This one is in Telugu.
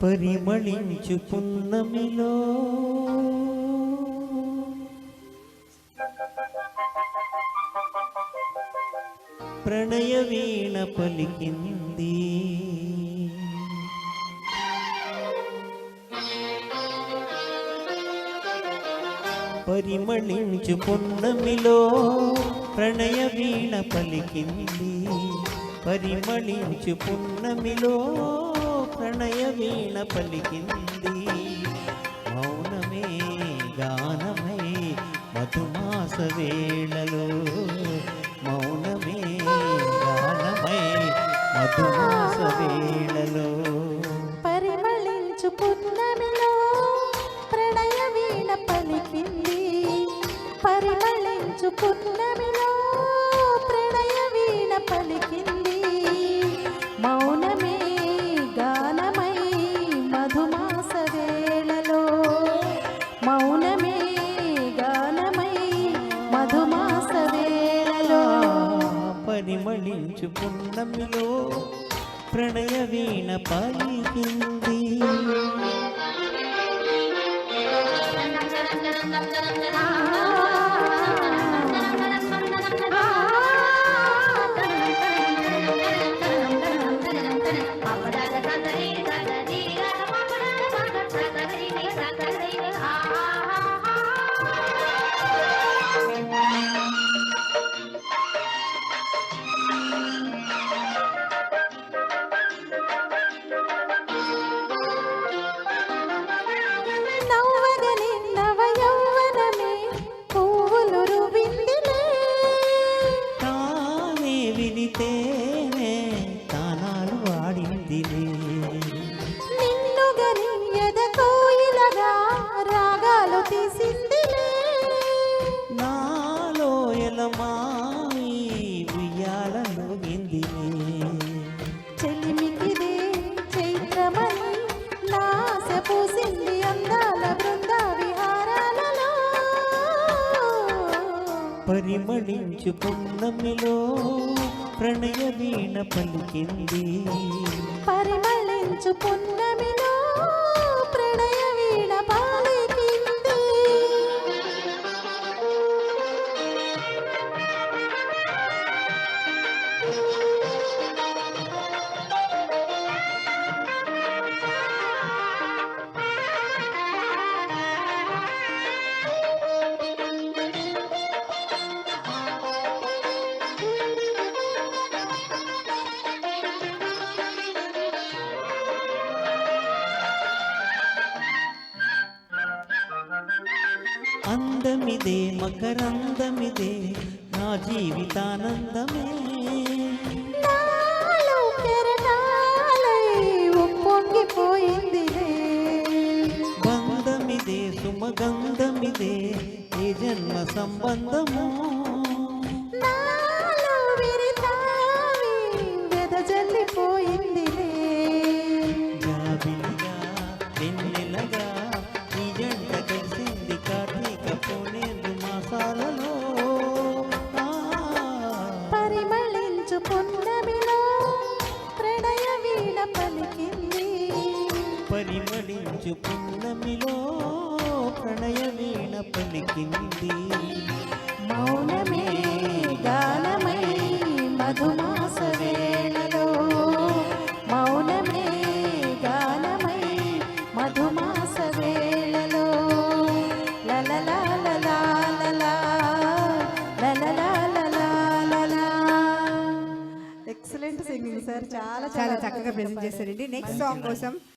పరిమళించు పున్నమిలో ప్రణయ వీణ పలికింది. పరిమళించు పున్నమిలో ప్రణయ వీణ పలికింది. పరిమళించు పున్నమిలో ప్రణయ వీణ పలికింది. మౌనమే గానమై మధుమాస వేళలో, మౌనమే గానమై మధుమాస వేళలో. పరిమళించు పున్నమిలో ప్రణయ వీణ పలికింది. పరిమళించు పున్నమిలో ప్రణయ వీణ పలికింది. మౌనమే గానమై మధుమాస వేళలో, మౌనమే గానమై మధుమాస వేళలో. పరిమళించు పున్నమిలో ప్రణయ వీణ పలికింది. వినితేనే తానాలు వాడిందిలే. నిన్ను గరియద కోయిలగా రాగాలు తీసిందిలే. నాలో ఎలమాయి ఉయ్యాలలో గిందిలే. చెలిమికిదే చైత్రమని నాశ పూసింది అందాల బృంద విహారాలలో. పరిమళించు పున్నమిలో ప్రణయ వీణ పలికింది. పరిమళించు పున్నమిలో ప్రణయ వీణ పలికింది. అందమిదే మకరందమిదే నా జీవితానందమే. నాలో కెరటాలై ఉప్పొంగిపోయిందిలే. బంధమిదే సుమగంధమిదే ఏ జన్మ సంబంధము. నాలో విరితావి వెదజల్లిపోయిందిలే. జాబిలిగా వెన్నెలగా ఈ జంట కలిసింది కార్తీక పూర్ణేందు మాసాలలో. పరిమళించు పున్నమిలో ప్రణయ వీణ పలికింది. పరిమళించు పున్నమిలో ప్రణయ వీణ పలికింది. మౌనమే గానమై మధుమాస వేళలో, మౌనమే గానమై మధుమాస వేళలో. లలలా లలా లలా లలలా లలా లలా. ఎక్సలెంట్ సింగింగ్ సార్, చాలా చాలా చక్కగా ప్రెజెంట్ చేశారండి. నెక్స్ట్ సాంగ్ కోసం